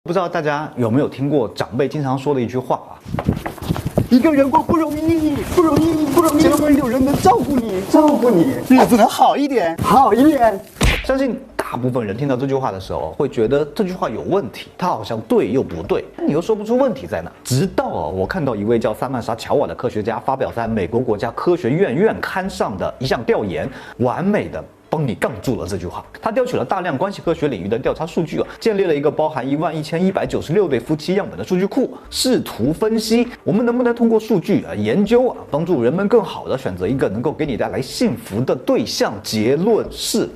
不知道大家有没有听过长辈经常说的一句话啊？一个人过不容易，不容易，不容易。只要有人能照顾你，照顾你，日子能好一点，好一点。相信大部分人听到这句话的时候，会觉得这句话有问题，它好像对又不对，你又说不出问题在哪。直到我看到一位叫萨曼莎·乔瓦的科学家发表在美国国家科学院院刊上的一项调研，完美的帮你杠住了这句话。他调取了大量关系科学领域的调查数据建立了一个包含11196对夫妻样本的数据库，试图分析我们能不能通过数据研究帮助人们更好的选择一个能够给你带来幸福的对象。结论是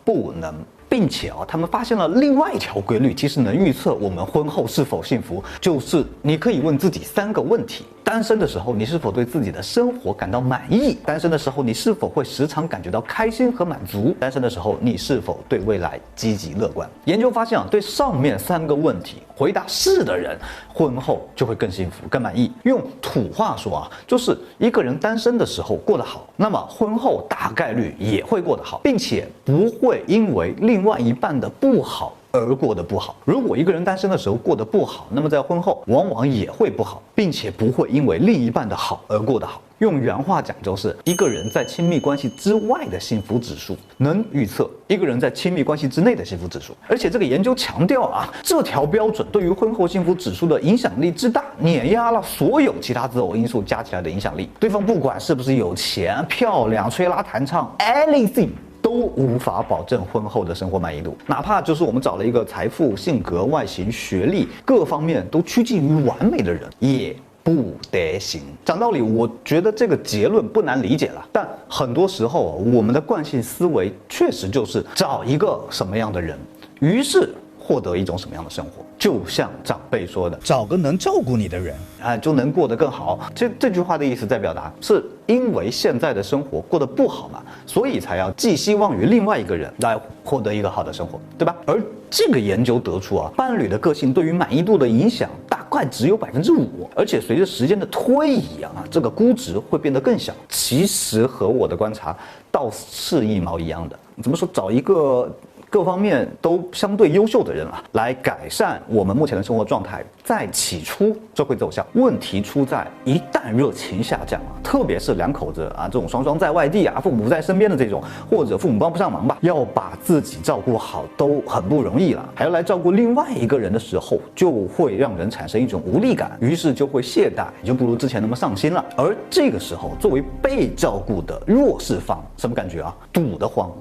不能。并且他们发现了另外一条规律，其实能预测我们婚后是否幸福，就是你可以问自己3个问题：单身的时候，你是否对自己的生活感到满意？单身的时候，你是否会时常感觉到开心和满足？单身的时候，你是否对未来积极乐观？研究发现对上面3个问题回答是的人，婚后就会更幸福、更满意。用土话说就是一个人单身的时候过得好，那么婚后大概率也会过得好，并且不会因为另外一半的不好而过得不好。如果一个人单身的时候过得不好，那么在婚后往往也会不好，并且不会因为另一半的好而过得好。用原话讲，就是一个人在亲密关系之外的幸福指数，能预测一个人在亲密关系之内的幸福指数。而且这个研究强调这条标准对于婚后幸福指数的影响力之大，碾压了所有其他择偶因素加起来的影响力。对方不管是不是有钱、漂亮、吹拉弹唱 anything，都无法保证婚后的生活满意度。哪怕就是我们找了一个财富、性格、外形、学历各方面都趋近于完美的人，也不得行。讲道理，我觉得这个结论不难理解了，但很多时候我们的惯性思维确实就是找一个什么样的人，于是获得一种什么样的生活。就像长辈说的，找个能照顾你的人就能过得更好。这句话的意思在表达，是因为现在的生活过得不好嘛，所以才要寄希望于另外一个人来获得一个好的生活，对吧？而这个研究得出伴侣的个性对于满意度的影响大概只有5%，而且随着时间的推移这个估值会变得更小。其实和我的观察倒是一毛一样的。怎么说？找一个各方面都相对优秀的人来改善我们目前的生活状态，在起初这会奏效。问题出在一旦热情下降特别是两口子这种双双在外地父母不在身边的这种，或者父母帮不上忙吧，要把自己照顾好都很不容易了，还要来照顾另外一个人的时候，就会让人产生一种无力感，于是就会懈怠，就不如之前那么上心了。而这个时候，作为被照顾的弱势方，什么感觉堵得慌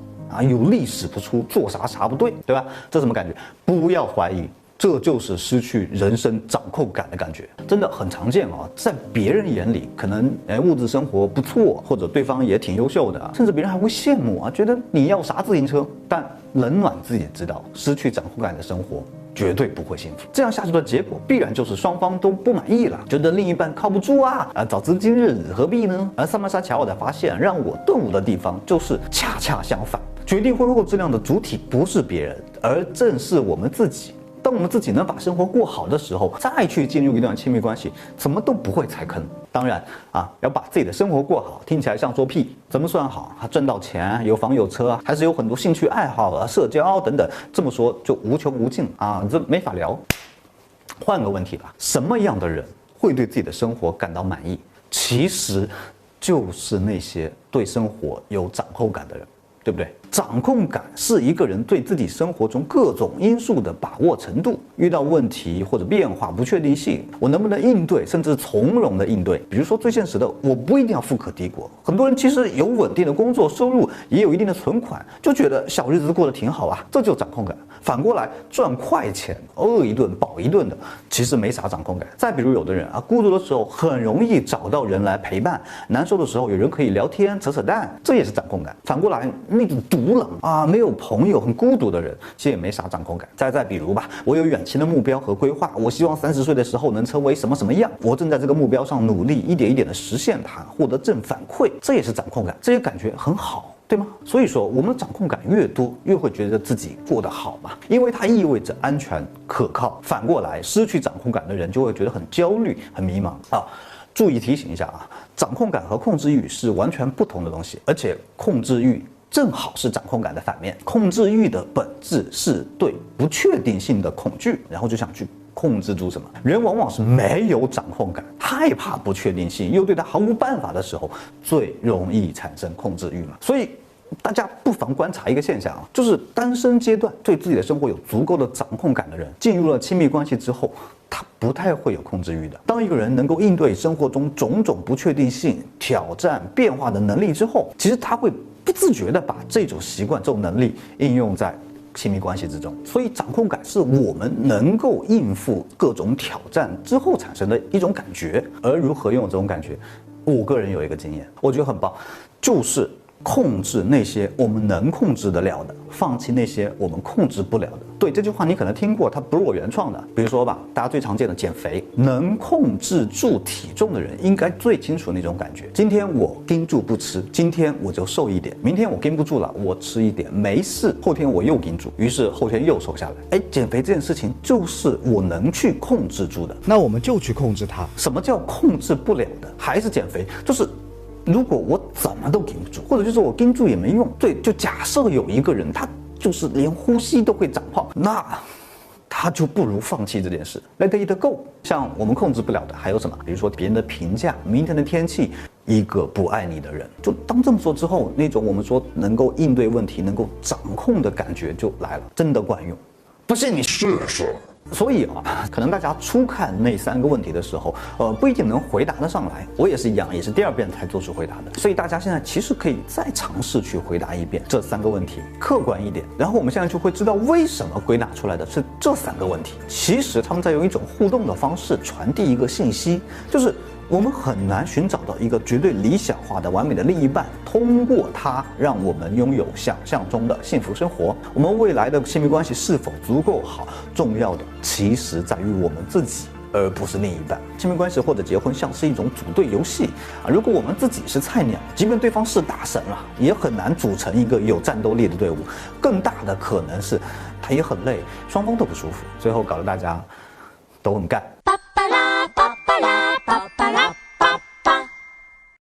有力使不出，做啥不对，对吧？这什么感觉？不要怀疑，这就是失去人生掌控感的感觉，真的很常见在别人眼里，可能物质生活不错，或者对方也挺优秀的，甚至别人还会羡慕觉得你要啥自行车。但冷暖自己知道，失去掌控感的生活绝对不会幸福。这样下去的结果必然就是双方都不满意了，觉得另一半靠不住早知今日何必呢？而萨曼莎·乔瓦的发现让我顿悟的地方就是恰恰相反，决定婚后质量的主体不是别人，而正是我们自己。当我们自己能把生活过好的时候，再去进入一段亲密关系，怎么都不会踩坑。当然要把自己的生活过好，听起来像说屁。怎么算好？赚到钱，有房有车，还是有很多兴趣爱好社交等等。这么说就无穷无尽这没法聊。换个问题吧，什么样的人会对自己的生活感到满意？其实就是那些对生活有掌控感的人，对不对？掌控感是一个人对自己生活中各种因素的把握程度，遇到问题或者变化、不确定性，我能不能应对，甚至从容的应对。比如说最现实的，我不一定要富可敌国，很多人其实有稳定的工作收入，也有一定的存款，就觉得小日子过得挺好这就是掌控感。反过来赚快钱，饿一顿饱一顿的，其实没啥掌控感。再比如有的人孤独的时候很容易找到人来陪伴，难受的时候有人可以聊天扯扯淡，这也是掌控感。反过来那种独冷没有朋友很孤独的人，其实也没啥掌控感。再比如吧，我有远期的目标和规划，我希望30岁的时候能成为什么什么样，我正在这个目标上努力，一点一点的实现它，获得正反馈，这也是掌控感。这些感觉很好，对吗？所以说我们的掌控感越多，越会觉得自己过得好嘛，因为它意味着安全可靠。反过来失去掌控感的人就会觉得很焦虑很迷茫注意提醒一下掌控感和控制欲是完全不同的东西，而且控制欲正好是掌控感的反面。控制欲的本质是对不确定性的恐惧，然后就想去控制住什么。人往往是没有掌控感，害怕不确定性，又对他毫无办法的时候，最容易产生控制欲嘛。所以大家不妨观察一个现象啊，就是单身阶段对自己的生活有足够的掌控感的人，进入了亲密关系之后，他不太会有控制欲的。当一个人能够应对生活中种种不确定性、挑战、变化的能力之后，其实他会不自觉地把这种习惯、这种能力应用在亲密关系之中。所以掌控感是我们能够应付各种挑战之后产生的一种感觉。而如何拥有这种感觉，我个人有一个经验，我觉得很棒，就是控制那些我们能控制得了的，放弃那些我们控制不了的。对，这句话你可能听过，它不是我原创的。比如说吧，大家最常见的减肥，能控制住体重的人应该最清楚那种感觉。今天我盯住不吃，今天我就瘦一点；明天我盯不住了，我吃一点，没事。后天我又盯住，于是后天又瘦下来。减肥这件事情就是我能去控制住的，那我们就去控制它。什么叫控制不了的？还是减肥，就是如果我怎么都盯不住，或者就是我盯住也没用。对，就假设有一个人他就是连呼吸都会长胖，那他就不如放弃这件事 ，let it go。像我们控制不了的还有什么？比如说别人的评价、明天的天气、一个不爱你的人。就当这么说之后，那种我们说能够应对问题、能够掌控的感觉就来了，真的管用。不信你试试。所以啊，可能大家初看那3个问题的时候，不一定能回答得上来。我也是一样，也是第2遍才做出回答的。所以大家现在其实可以再尝试去回答一遍这3个问题，客观一点。然后我们现在就会知道为什么归纳出来的是这3个问题。其实他们在用一种互动的方式传递一个信息，就是我们很难寻找到一个绝对理想化的完美的另一半，通过它让我们拥有想象中的幸福生活。我们未来的亲密关系是否足够好，重要的其实在于我们自己，而不是另一半。亲密关系或者结婚像是一种组队游戏啊，如果我们自己是菜鸟，即便对方是大神了，也很难组成一个有战斗力的队伍。更大的可能是他也很累，双方都不舒服，最后搞得大家都很干。